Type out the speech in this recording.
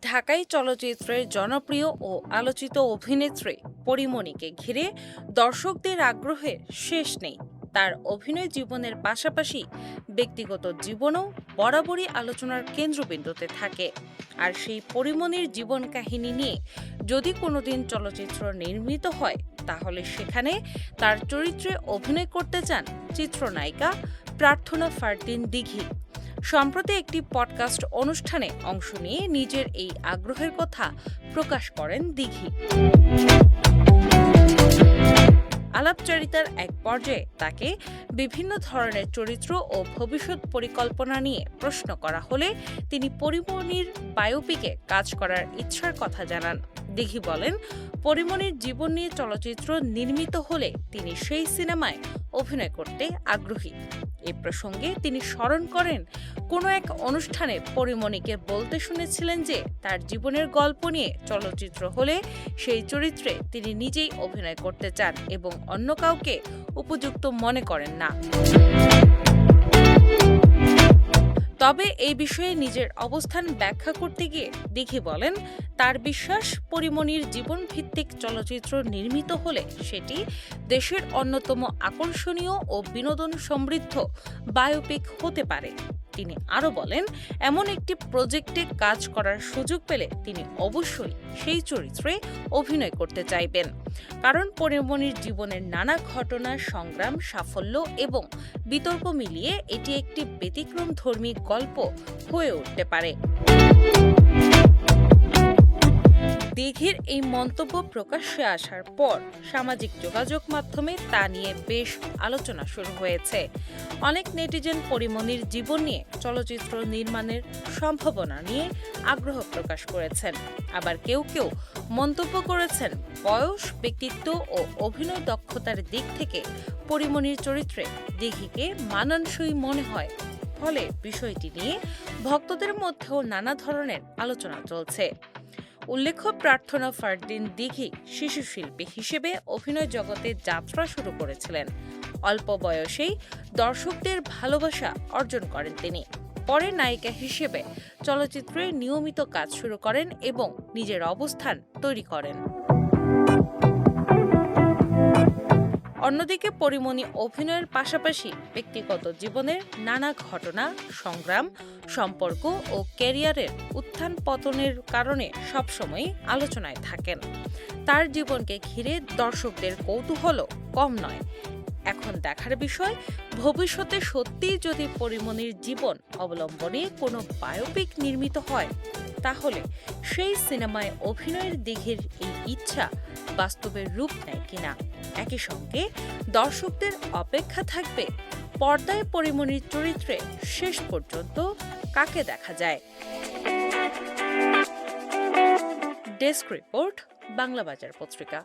ঢাকাই চলচ্চিত্রের জনপ্রিয় ও আলোচিত অভিনেত্রী পরীমনিকে ঘিরে দর্শকদের আগ্রহের শেষ নেই। তার অভিনয় জীবনের পাশাপাশি ব্যক্তিগত জীবনও বরাবরই আলোচনার কেন্দ্রবিন্দুতে থাকে। আর সেই পরীমনির জীবন কাহিনী নিয়ে যদি কোনোদিন চলচ্চিত্র নির্মিত হয়, তাহলে সেখানে তার চরিত্রে অভিনয় করতে চান চিত্রনায়িকা প্রার্থনা ফারদিন দিঘি। সম্প্রতি একটি পডকাস্ট অনুষ্ঠানে অংশ নিয়ে নিজের এই আগ্রহের কথা প্রকাশ করেন দিঘি। আলাপচারিতার এক পর্যায়ে তাকে বিভিন্ন ধরনের চরিত্র ও ভবিষ্যৎ পরিকল্পনা নিয়ে প্রশ্ন করা হলে তিনি পরীমনির বায়োপিকে কাজ করার ইচ্ছার কথা জানান। দিঘি বলেন, পরীমনির জীবন নিয়ে চলচ্চিত্র নির্মিত হলে তিনি সেই সিনেমায় অভিনয় করতে আগ্রহী। এ প্রসঙ্গে তিনি স্মরণ করেন, কোনো এক অনুষ্ঠানে পরীমনিকে বলতে শুনেছিলেন যে তার জীবনের গল্প নিয়ে চলচ্চিত্র হলে সেই চরিত্রে তিনি নিজেই অভিনয় করতে চান এবং অন্য কাউকে উপযুক্ত মনে করেন না। তবে এই বিষয়ে নিজের অবস্থান ব্যাখ্যা করতে গিয়ে দিঘি বলেন, তার বিশ্বাস পরীমনির জীবন ভিত্তিক চলচ্চিত্র নির্মিত হলে সেটি দেশের অন্যতম আকর্ষণীয় ও বিনোদন সমৃদ্ধ বায়োপিক হতে পারে। তিনি আরও বলেন, এমন একটি প্রজেক্টে কাজ করার সুযোগ পেলে তিনি অবশ্যই সেই চরিত্রে অভিনয় করতে চাইবেন, কারণ পরীমনির জীবনের নানা ঘটনা, সংগ্রাম, সাফল্য এবং বিতর্ক মিলিয়ে এটি একটি ব্যতিক্রমধর্মী গল্প হয়ে উঠতে পারে। দিঘির এই মন্তব্য প্রকাশ্যে আসার পর সামাজিক যোগাযোগ মাধ্যমে তা নিয়ে বেশ আলোচনা শুরু হয়েছে। অনেক নেটিজেন পরীমনির জীবন নিয়ে চলচ্চিত্র নির্মাণের সম্ভাবনা নিয়ে আগ্রহ প্রকাশ করেছেন। আবার কেউ কেউ মন্তব্য করেছেন, বয়স, ব্যক্তিত্ব ও অভিনয় দক্ষতার দিক থেকে পরীমনির চরিত্রে দিঘিকে মানানসই মনে হয়। ফলে বিষয়টি নিয়ে ভক্তদের মধ্যেও নানা ধরনের আলোচনা চলছে। উল্লেখ্য, প্রার্থনা ফারদিন দিঘি শিশু শিল্পী হিসেবে অভিনয় জগতে যাত্রা শুরু করেছিলেন। অল্প বয়সেই দর্শকদের ভালোবাসা অর্জন করেন তিনি। পরে নায়িকা হিসেবে চলচ্চিত্রে নিয়মিত কাজ শুরু করেন এবং নিজের অবস্থান তৈরি করেন। অন্যদিকে পরীমনি অভিনয়ের পাশাপাশি ব্যক্তিগত জীবনের নানা ঘটনা, সংগ্রাম, সম্পর্ক ও ক্যারিয়ারের উত্থান পতনের কারণে সবসময় আলোচনায় থাকেন। তার জীবনকে ঘিরে দর্শকদের কৌতূহলও কম নয়। এখন দেখার বিষয়, ভবিষ্যতে সত্যিই যদি পরীমনির জীবন অবলম্বনে কোনো বায়োপিক নির্মিত হয়, তাহলে সেই সিনেমায় অভিনয়ের দিঘির এই ইচ্ছা বাস্তবের রূপ নেয় কিনা। একই সঙ্গে দর্শকদের অপেক্ষা থাকবে পর্দায় পরীমনির চরিত্রে শেষ পর্যন্ত কাকে দেখা যায়। ডেস্ক রিপোর্ট, বাংলা বাজার পত্রিকা।